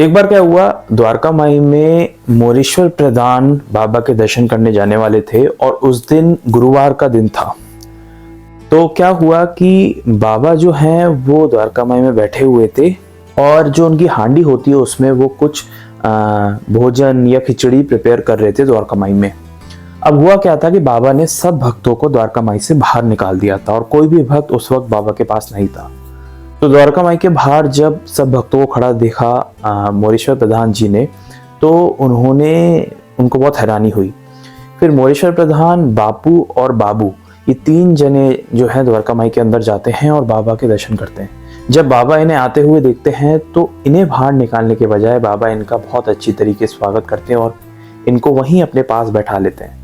एक बार क्या हुआ, द्वारका माई में मोरेश्वर प्रधान बाबा के दर्शन करने जाने वाले थे और उस दिन गुरुवार का दिन था। तो क्या हुआ कि बाबा जो हैं वो द्वारका माई में बैठे हुए थे और जो उनकी हांडी होती है उसमें वो कुछ भोजन या खिचड़ी प्रिपेयर कर रहे थे द्वारका माई में। अब हुआ क्या था कि बाबा ने सब भक्तों को द्वारका माई से बाहर निकाल दिया था और कोई भी भक्त उस वक्त बाबा के पास नहीं था। तो द्वारका माई के बाहर जब सब भक्तों को खड़ा देखा मोरेश्वर प्रधान जी ने, तो उनको बहुत हैरानी हुई। फिर मोरेश्वर प्रधान, बापू और बाबू, ये 3 जने जो है द्वारका माई के अंदर जाते हैं और बाबा के दर्शन करते हैं। जब बाबा इन्हें आते हुए देखते हैं तो इन्हें बाहर निकालने के बजाय बाबा इनका बहुत अच्छी तरीके से स्वागत करते हैं और इनको वहीं अपने पास बैठा लेते हैं।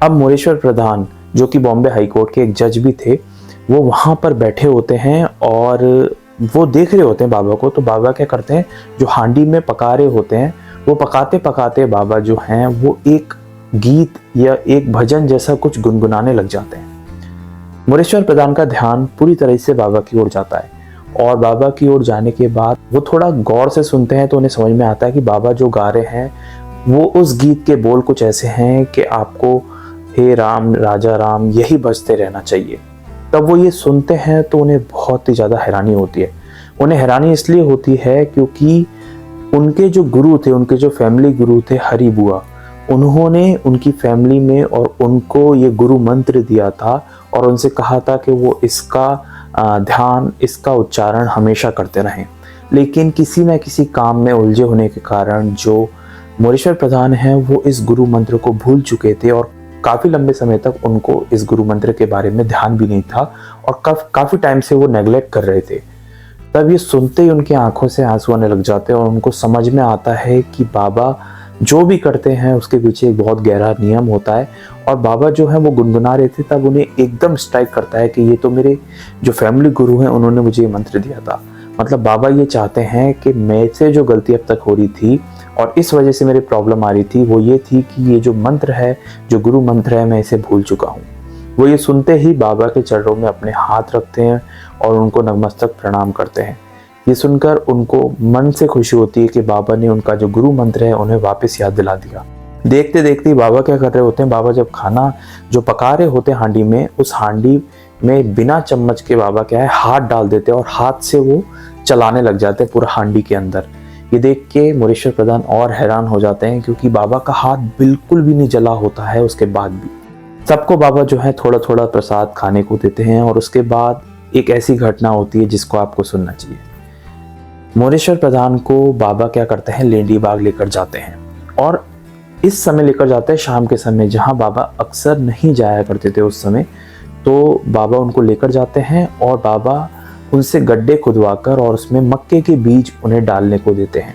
अब मोरेश्वर प्रधान, जो कि बॉम्बे हाई कोर्ट के एक जज भी थे, वो वहाँ पर बैठे होते हैं और वो देख रहे होते हैं बाबा को। तो बाबा क्या करते हैं, जो हांडी में पका रहे होते हैं, वो पकाते पकाते बाबा जो हैं वो एक गीत या एक भजन जैसा कुछ गुनगुनाने लग जाते हैं। मोरेश्वर प्रधान का ध्यान पूरी तरह से बाबा की ओर जाता है और बाबा की ओर जाने के बाद वो थोड़ा गौर से सुनते हैं तो उन्हें समझ में आता है कि बाबा जो गा रहे हैं वो उस गीत के बोल कुछ ऐसे हैं कि आपको हे राम राजा राम यही बजते रहना चाहिए। तब वो ये सुनते हैं तो उन्हें बहुत ही ज़्यादा हैरानी होती है। उन्हें हैरानी इसलिए होती है क्योंकि उनके जो गुरु थे, उनके जो फैमिली गुरु थे हरि बुआ, उन्होंने उनकी फैमिली में और उनको ये गुरु मंत्र दिया था और उनसे कहा था कि वो इसका ध्यान, इसका उच्चारण हमेशा करते रहें। लेकिन किसी न किसी काम में उलझे होने के कारण जो मोरेश्वर प्रधान हैं वो इस गुरु मंत्र को भूल चुके थे और काफ़ी लंबे समय तक उनको इस गुरु मंत्र के बारे में ध्यान भी नहीं था और काफ़ी टाइम से वो नेगलेक्ट कर रहे थे। तब ये सुनते ही उनकी आंखों से आंसू आने लग जाते हैं और उनको समझ में आता है कि बाबा जो भी करते हैं उसके पीछे एक बहुत गहरा नियम होता है। और बाबा जो है वो गुनगुना रहे थे, तब उन्हें एकदम स्ट्राइक करता है कि ये तो मेरे जो फैमिली गुरु हैं उन्होंने मुझे ये मंत्र दिया था। मतलब बाबा ये चाहते हैं कि मेरे से जो गलती अब तक हो रही थी और इस वजह से मेरी प्रॉब्लम आ रही थी वो ये थी कि ये जो मंत्र है, जो गुरु मंत्र है, मैं इसे भूल चुका हूँ। वो ये सुनते ही बाबा के चरणों में अपने हाथ रखते हैं और उनको नतमस्तक प्रणाम करते हैं। ये सुनकर उनको मन से खुशी होती है कि बाबा ने उनका जो गुरु मंत्र है उन्हें वापस याद दिला दिया। देखते देखते बाबा क्या कर रहे होते हैं, बाबा जब खाना जो पका रहे होते हैं हांडी में, उस हांडी में बिना चम्मच के बाबा क्या है हाथ डाल देते हैं और हाथ से वो चलाने लग जाते हैं पूरा हांडी के अंदर। ये देख के मोरेश्वर प्रधान और हैरान हो जाते हैं क्योंकि बाबा का हाथ बिल्कुल भी नहीं जला होता है। उसके बाद भी सबको बाबा जो है थोड़ा थोड़ा प्रसाद खाने को देते हैं और उसके बाद एक ऐसी घटना होती है जिसको आपको सुनना चाहिए। मोरेश्वर प्रधान को बाबा क्या करते हैं, लेंडी बाग लेकर जाते हैं और इस समय लेकर जाते हैं शाम के समय, जहाँ बाबा अक्सर नहीं जाया करते थे उस समय। तो बाबा उनको लेकर जाते हैं और बाबा उनसे गड्ढे खुदवाकर और उसमें मक्के के बीज उन्हें डालने को देते हैं।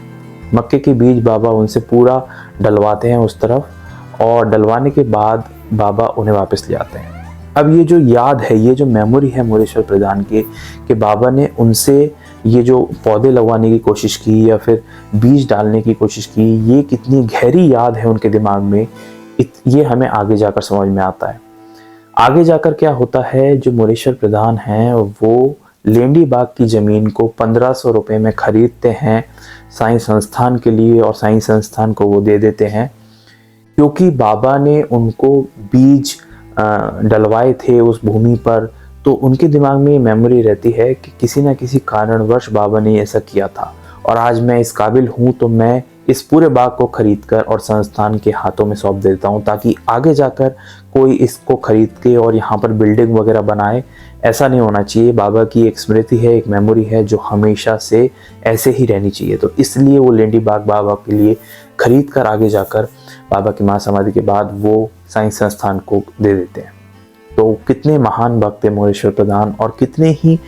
मक्के के बीज बाबा उनसे पूरा डलवाते हैं उस तरफ और डलवाने के बाद बाबा उन्हें वापस ले आते हैं। अब ये जो याद है, ये जो मेमोरी है मोरेश्वर प्रधान के कि बाबा ने उनसे ये जो पौधे लगवाने की कोशिश की या फिर बीज डालने की कोशिश की, ये कितनी गहरी याद है उनके दिमाग में, ये हमें आगे जाकर समझ में आता है। आगे जाकर क्या होता है, जो मोरेश्वर प्रधान हैं वो लेंडी बाग की ज़मीन को 1500 रुपये में ख़रीदते हैं साइंस संस्थान के लिए और साइंस संस्थान को वो दे देते हैं क्योंकि बाबा ने उनको बीज डलवाए थे उस भूमि पर। तो उनके दिमाग में ये मेमोरी रहती है कि किसी न किसी कारणवश बाबा ने ऐसा किया था और आज मैं इस काबिल हूँ तो मैं इस पूरे बाग को खरीदकर और संस्थान के हाथों में सौंप देता हूँ ताकि आगे जाकर कोई इसको खरीद के और यहाँ पर बिल्डिंग वगैरह बनाए। ऐसा नहीं होना चाहिए। बाबा की एक स्मृति है, एक मेमोरी है जो हमेशा से ऐसे ही रहनी चाहिए। तो इसलिए वो लेंडी बाग बाबा के लिए खरीद कर आगे जाकर बाबा की महासमाधि के बाद वो साइंस संस्थान को दे देते हैं। तो कितने महान भक्त थे मोरेश्वर प्रधान और कितने ही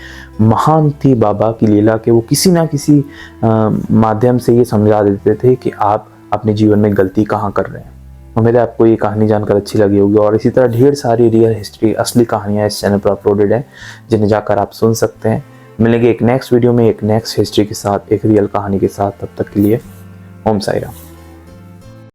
महान थी बाबा की लीला कि वो किसी ना किसी माध्यम से ये समझा देते थे कि आप अपने जीवन में गलती कहाँ कर रहे हैं। उम्मीद है आपको ये कहानी जानकर अच्छी लगी होगी और इसी तरह ढेर सारी रियल हिस्ट्री, असली कहानियाँ इस चैनल पर अपलोडेड हैं जिन्हें जाकर आप सुन सकते हैं। मिलेंगे एक नेक्स्ट वीडियो में एक नेक्स्ट हिस्ट्री के साथ, एक रियल कहानी के साथ। तब तक के लिए ओम साई राम।